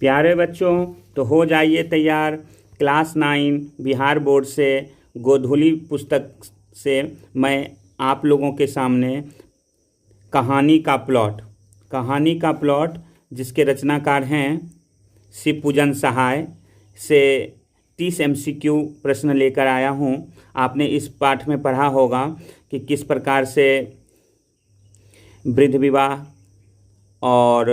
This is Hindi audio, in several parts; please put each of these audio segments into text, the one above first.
प्यारे बच्चों, तो हो जाइए तैयार। क्लास 9 बिहार बोर्ड से गोधुली पुस्तक से मैं आप लोगों के सामने कहानी का प्लॉट जिसके रचनाकार हैं शिवपूजन सहाय से 30 MCQ प्रश्न लेकर आया हूं। आपने इस पाठ में पढ़ा होगा कि किस प्रकार से वृद्ध विवाह और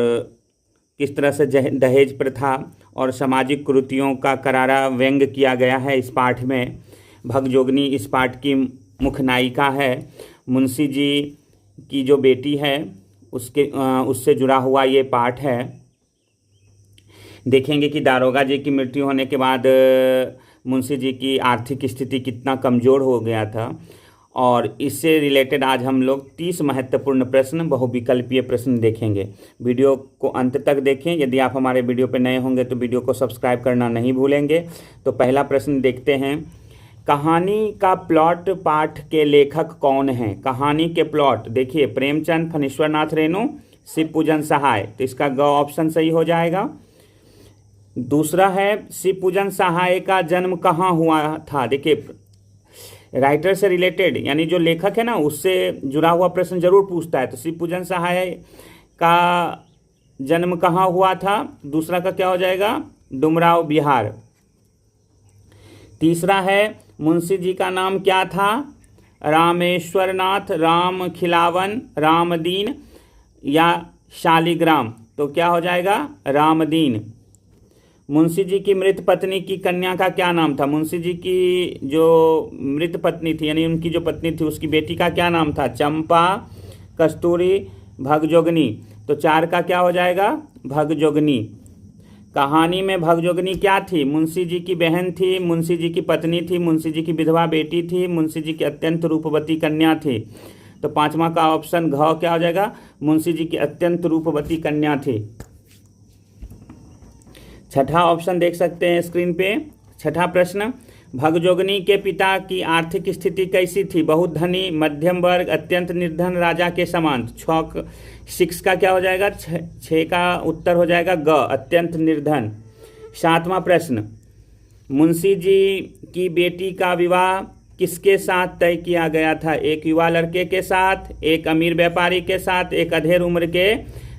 किस तरह से दहेज प्रथा और सामाजिक कुरीतियों का करारा व्यंग्य किया गया है इस पाठ में। भगजोगनी इस पाठ की मुख्य नायिका है। मुंशी जी की जो बेटी है उससे जुड़ा हुआ ये पाठ है। देखेंगे कि दारोगा जी की मृत्यु होने के बाद मुंशी जी की आर्थिक स्थिति कितना कमज़ोर हो गया था, और इससे रिलेटेड आज हम लोग 30 महत्वपूर्ण प्रश्न, बहुविकल्पीय प्रश्न देखेंगे। वीडियो को अंत तक देखें। यदि आप हमारे वीडियो पर नए होंगे तो वीडियो को सब्सक्राइब करना नहीं भूलेंगे। तो पहला प्रश्न देखते हैं। कहानी का प्लॉट पाठ के लेखक कौन हैं? कहानी के प्लॉट देखिए, प्रेमचंद, फणीश्वर नाथ रेणु, शिवपूजन सहाय। तो इसका ग ऑप्शन सही हो जाएगा। दूसरा है शिवपूजन सहाय का जन्म कहाँ हुआ था? देखिए, राइटर से रिलेटेड यानी जो लेखक है ना उससे जुड़ा हुआ प्रश्न जरूर पूछता है। तो शिवपूजन सहाय का जन्म कहाँ हुआ था? दूसरा का क्या हो जाएगा? डुमराव, बिहार। तीसरा है मुंशी जी का नाम क्या था? रामेश्वर नाथ, राम खिलावन, रामदीन या शालिग्राम। तो क्या हो जाएगा? रामदीन। मुंशी जी की मृत पत्नी की कन्या का क्या नाम था? मुंशी जी की जो मृत पत्नी थी यानी उनकी जो पत्नी थी उसकी बेटी का क्या नाम था? चंपा, कस्तूरी, भगजोगनी। तो 4 का क्या हो जाएगा? भगजोगनी। कहानी में भगजोगनी क्या थी? मुंशी जी की बहन थी, मुंशी जी की पत्नी थी, मुंशी जी की विधवा बेटी थी, मुंशी जी की अत्यंत रूपवती कन्या थी। तो 5वां का ऑप्शन घ क्या हो जाएगा? मुंशी जी की अत्यंत रूपवती कन्या थी। छठा ऑप्शन देख सकते हैं स्क्रीन पे। छठा प्रश्न, भगजोगनी के पिता की आर्थिक स्थिति कैसी थी? बहुत धनी, मध्यम वर्ग, अत्यंत निर्धन, राजा के समान। 6 का क्या हो जाएगा? 6 का उत्तर हो जाएगा ग, अत्यंत निर्धन। 7वां प्रश्न, मुंशी जी की बेटी का विवाह किसके साथ तय किया गया था? एक युवा लड़के के साथ, एक अमीर व्यापारी के साथ, एक अधेड़ उम्र के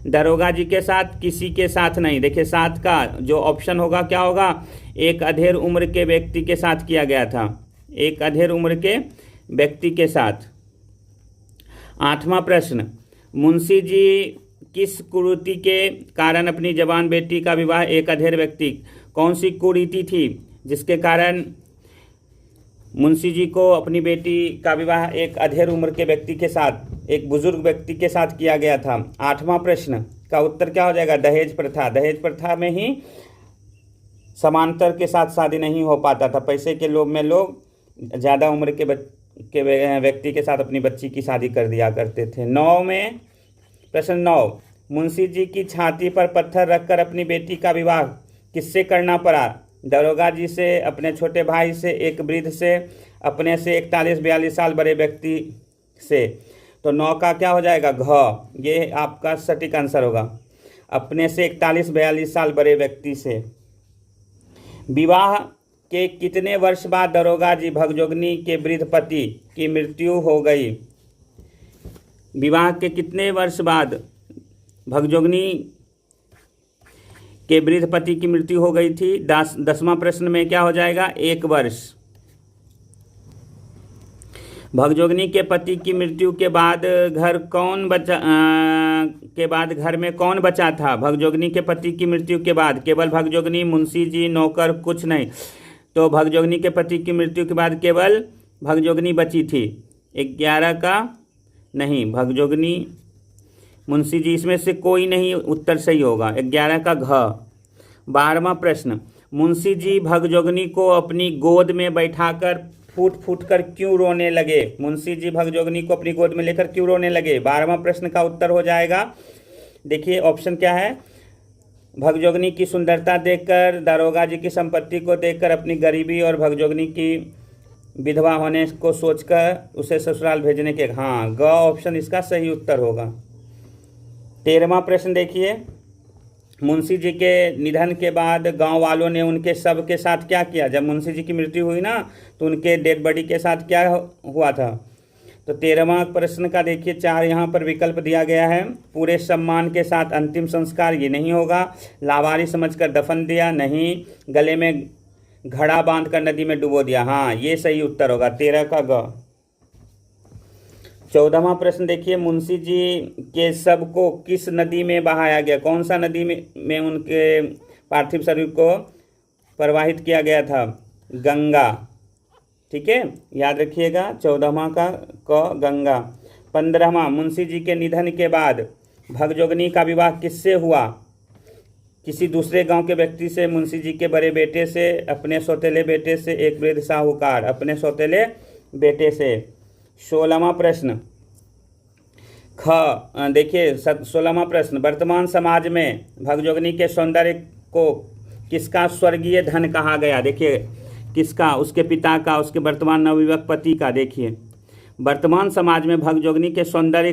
दरोगा जी के साथ, किसी के साथ नहीं। देखिए 7 का जो ऑप्शन होगा क्या होगा? एक अधेड़ उम्र के व्यक्ति के साथ किया गया था, एक अधेड़ उम्र के व्यक्ति के साथ। 8वां प्रश्न, मुंशी जी किस कुरीति के कारण अपनी जवान बेटी का विवाह एक अधेड़ व्यक्ति, कौन सी कुरीति थी जिसके कारण मुंशी जी को अपनी बेटी का विवाह एक अधेड़ उम्र के व्यक्ति के साथ, एक बुजुर्ग व्यक्ति के साथ किया गया था? 8वां प्रश्न का उत्तर क्या हो जाएगा? दहेज प्रथा। दहेज प्रथा में ही समांतर के साथ शादी नहीं हो पाता था। पैसे के लोभ में लोग ज़्यादा उम्र के व्यक्ति के साथ अपनी बच्ची की शादी कर दिया करते थे। 9 में प्रश्न 9, मुंशी जी की छाती पर पत्थर रखकर अपनी बेटी का विवाह किससे करना पड़ा? दरोगा जी से, अपने छोटे भाई से, एक वृद्ध से, अपने से 41-42 साल बड़े व्यक्ति से। तो 9 का क्या हो जाएगा? घ। ये आपका सटीक आंसर होगा, अपने से 41-42 साल बड़े व्यक्ति से। विवाह के कितने वर्ष बाद दरोगा जी भगजोगनी के वृद्ध पति की मृत्यु हो गई? विवाह के कितने वर्ष बाद भगजोगनी के वृद्ध पति की मृत्यु हो गई थी? 10वां प्रश्न में क्या हो जाएगा? 1 वर्ष। भगजोगनी के पति की मृत्यु के बाद घर में कौन बचा था? भगजोगनी के पति की मृत्यु के बाद केवल भगजोगनी, मुंशी जी, नौकर, कुछ नहीं। तो भगजोगनी के पति की मृत्यु के बाद केवल भगजोगनी बची थी। 11 का नहीं, भगजोगनी, मुंशी जी, इसमें से कोई नहीं उत्तर सही होगा। 11 का घ। 12वां प्रश्न, मुंशी जी भगजोगनी को अपनी गोद में बैठाकर फूट फूट कर क्यों रोने लगे? मुंशी जी भगजोगनी को अपनी गोद में लेकर क्यों रोने लगे? 12वां प्रश्न का उत्तर हो जाएगा, देखिए ऑप्शन क्या है? भगजोगनी की सुंदरता देखकर, दारोगा जी की संपत्ति को देखकर, अपनी गरीबी और भगजोगनी की विधवा होने को सोचकर उसे ससुराल भेजने के। हाँ, ग ऑप्शन इसका सही उत्तर होगा। 13वां प्रश्न देखिए, मुंशी जी के निधन के बाद गांव वालों ने उनके शव के साथ क्या किया? जब मुंशी जी की मृत्यु हुई ना, तो उनके डेड बॉडी के साथ क्या हुआ था? तो 13वां प्रश्न का देखिए 4 यहाँ पर विकल्प दिया गया है। पूरे सम्मान के साथ अंतिम संस्कार, ये नहीं होगा। लावारिस समझकर दफन दिया, नहीं। गले में घड़ा बांधकर नदी में डुबो दिया, हाँ, ये सही उत्तर होगा 13 का ग। 14वां प्रश्न देखिए, मुंशी जी के शव को किस नदी में बहाया गया? कौन सा नदी में उनके पार्थिव शरीर को प्रवाहित किया गया था? गंगा। ठीक है, याद रखिएगा 14वां का क गंगा। 15वां, मुंशी जी के निधन के बाद भगजोगनी का विवाह किससे हुआ? किसी दूसरे गांव के व्यक्ति से, मुंशी जी के बड़े बेटे से, अपने सौतेले बेटे से, एक वृद्ध साहूकार, अपने सौतेले बेटे से। 16वां प्रश्न देखिए 16वां प्रश्न, वर्तमान समाज में भगजोगनी के सौंदर्य को किसका स्वर्गीय धन कहा गया? देखिए किसका? उसके पिता का, उसके वर्तमान नवविवाहित पति का। देखिए वर्तमान समाज में भगजोगनी के सौंदर्य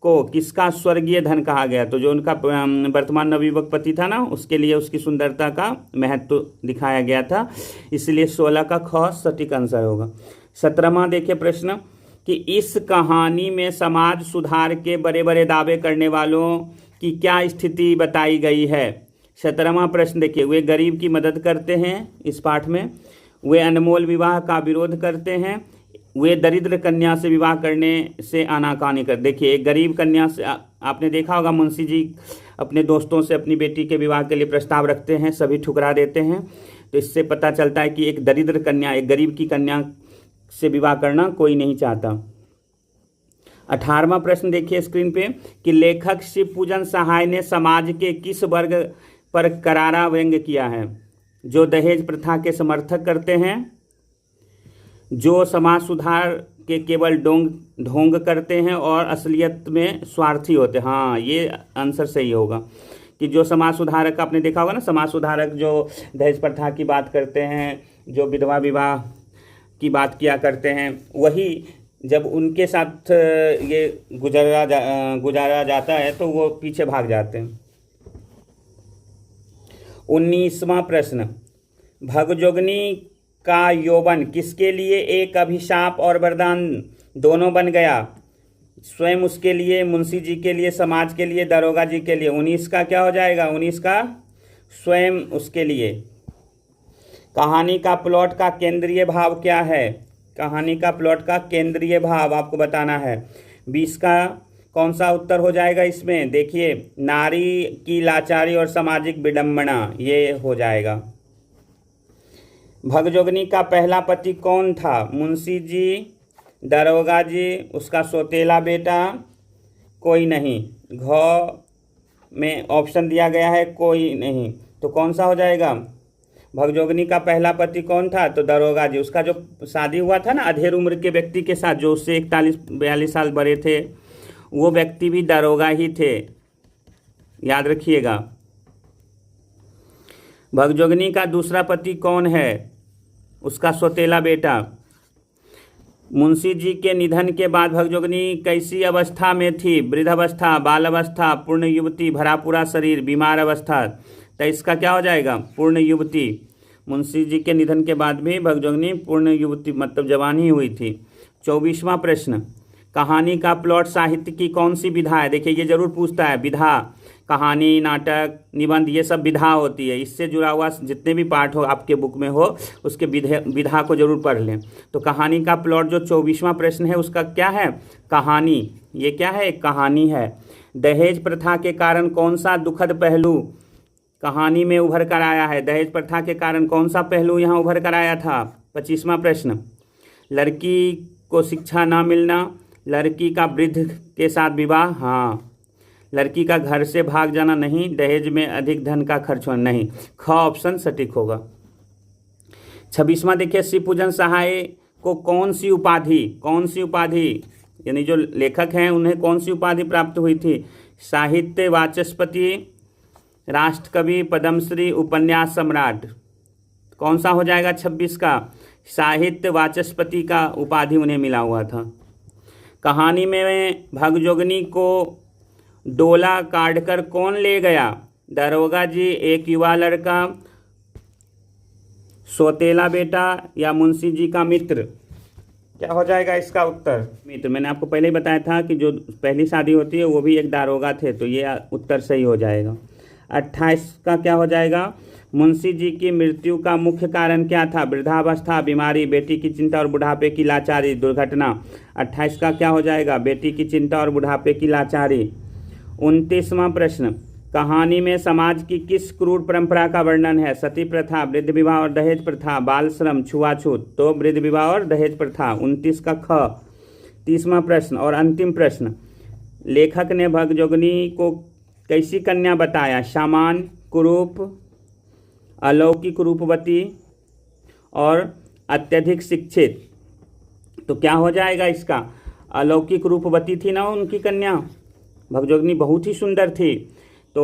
को किसका स्वर्गीय धन कहा गया? तो जो उनका वर्तमान नवविवाहित पति था ना, उसके लिए उसकी सुंदरता का महत्व दिखाया गया था, इसलिए 16 का ख सटीक आंसर होगा। 17वां देखिए प्रश्न कि इस कहानी में समाज सुधार के बड़े बड़े दावे करने वालों की क्या स्थिति बताई गई है? 17वां प्रश्न देखिए, वे गरीब की मदद करते हैं इस पाठ में, वे अनमोल विवाह का विरोध करते हैं, वे दरिद्र कन्या से विवाह करने से आनाकानी कर। देखिए एक गरीब कन्या से आपने देखा होगा, मुंशी जी अपने दोस्तों से अपनी बेटी के विवाह के लिए प्रस्ताव रखते हैं, सभी ठुकरा देते हैं। तो इससे पता चलता है कि एक दरिद्र कन्या, एक गरीब की कन्या से विवाह करना कोई नहीं चाहता। 18वां प्रश्न देखिए स्क्रीन पे कि लेखक शिवपूजन सहाय ने समाज के किस वर्ग पर करारा व्यंग्य किया है? जो दहेज प्रथा के समर्थक करते हैं, जो समाज सुधार के केवल ढोंग करते हैं और असलियत में स्वार्थी होते हैं। हाँ, ये आंसर सही होगा कि जो समाज सुधारक, आपने देखा होगा ना, समाज सुधारक जो दहेज प्रथा की बात करते हैं, जो विधवा विवाह की बात किया करते हैं, वही जब उनके साथ ये गुजारा जाता है तो वो पीछे भाग जाते हैं। 19वां प्रश्न, भगजोगनी का यौवन किसके लिए एक अभिशाप और वरदान दोनों बन गया? स्वयं उसके लिए, मुंशी जी के लिए, समाज के लिए, दरोगा जी के लिए। 19 का क्या हो जाएगा? 19 का स्वयं उसके लिए। कहानी का प्लॉट का केंद्रीय भाव क्या है? कहानी का प्लॉट का केंद्रीय भाव आपको बताना है। 20 का कौन सा उत्तर हो जाएगा इसमें? देखिए नारी की लाचारी और सामाजिक विडंबना, ये हो जाएगा। भगजोगनी का पहला पति कौन था? मुंशी जी, दरोगा जी, उसका सौतेला बेटा, कोई नहीं। घ में ऑप्शन दिया गया है कोई नहीं, तो कौन सा हो जाएगा? भगजोगनी का पहला पति कौन था? तो दरोगा जी। उसका जो शादी हुआ था ना अधेड़ उम्र के व्यक्ति के साथ, जो उससे 41-42 साल बड़े थे, वो व्यक्ति भी दरोगा ही थे, याद रखिएगा। भगजोगनी का दूसरा पति कौन है? उसका सौतेला बेटा। मुंशी जी के निधन के बाद भगजोगनी कैसी अवस्था में थी? वृद्धावस्था, बाल अवस्था, पूर्ण युवती, भरा पूरा शरीर, बीमार अवस्था। तो इसका क्या हो जाएगा? पूर्ण युवती। मुंशी जी के निधन के बाद भी भगजोगनी पूर्ण युवती मतलब जवान ही हुई थी। 24वां प्रश्न, कहानी का प्लॉट साहित्य की कौन सी विधा है? देखिए ये जरूर पूछता है, विधा, कहानी, नाटक, निबंध, ये सब विधा होती है। इससे जुड़ा हुआ जितने भी पाठ हो आपके बुक में हो, उसके विधा को जरूर पढ़ लें। तो कहानी का प्लॉट जो 24वां प्रश्न है उसका क्या है? कहानी। ये क्या है? एक कहानी है। दहेज प्रथा के कारण कौन सा दुखद पहलू कहानी में उभर कर आया है? दहेज प्रथा के कारण कौन सा पहलू यहाँ उभर कर आया था? 25वां प्रश्न, लड़की को शिक्षा ना मिलना, लड़की का वृद्ध के साथ विवाह, हाँ। लड़की का घर से भाग जाना, नहीं। दहेज में अधिक धन का खर्च होना, नहीं। ख ऑप्शन सटीक होगा। 26वां देखिए, शिवपूजन सहाय को कौन सी उपाधि यानी जो लेखक हैं उन्हें कौन सी उपाधि प्राप्त हुई थी? साहित्य वाचस्पति, राष्ट्रकवि, पद्मश्री, उपन्यास सम्राट। कौन सा हो जाएगा 26 का? साहित्य वाचस्पति का उपाधि उन्हें मिला हुआ था। कहानी में भगजोगनी को डोला काटकर कौन ले गया? दरोगा जी एक युवा लड़का, सौतेला बेटा या मुंशी जी का मित्र। क्या हो जाएगा इसका उत्तर? मित्र। मैंने आपको पहले ही बताया था कि जो पहली शादी होती है वो भी एक दारोगा थे, तो ये उत्तर सही हो जाएगा। 28 का क्या हो जाएगा? मुंशी जी की मृत्यु का मुख्य कारण क्या था? वृद्धावस्था, बीमारी, बेटी की चिंता और बुढ़ापे की लाचारी, दुर्घटना। 28 का क्या हो जाएगा? बेटी की चिंता और बुढ़ापे की लाचारी। 29वां प्रश्न, कहानी में समाज की किस क्रूर परंपरा का वर्णन है? सती प्रथा, वृद्ध विवाह और दहेज प्रथा, बाल श्रम, छुआछूत। तो वृद्ध विवाह और दहेज प्रथा। 29 का ख। 30वां प्रश्न और अंतिम प्रश्न, लेखक ने भगजोगनी को कैसी कन्या बताया? सामान्य, कुरूप, अलौकिक रूपवती और अत्यधिक शिक्षित। तो क्या हो जाएगा इसका? अलौकिक रूपवती थी ना उनकी कन्या, भगजोगनी बहुत ही सुंदर थी। तो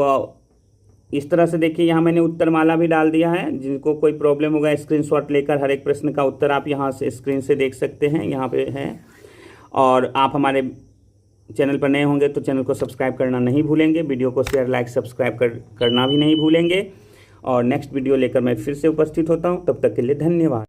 इस तरह से देखिए यहाँ मैंने उत्तरमाला भी डाल दिया है। जिनको कोई प्रॉब्लम होगा स्क्रीनशॉट लेकर हर एक प्रश्न का उत्तर आप यहाँ से स्क्रीन से देख सकते हैं, यहाँ पे है। और आप हमारे चैनल पर नए होंगे तो चैनल को सब्सक्राइब करना नहीं भूलेंगे, वीडियो को शेयर, लाइक, सब्सक्राइब करना भी नहीं भूलेंगे। और नेक्स्ट वीडियो लेकर मैं फिर से उपस्थित होता हूँ, तब तक के लिए धन्यवाद।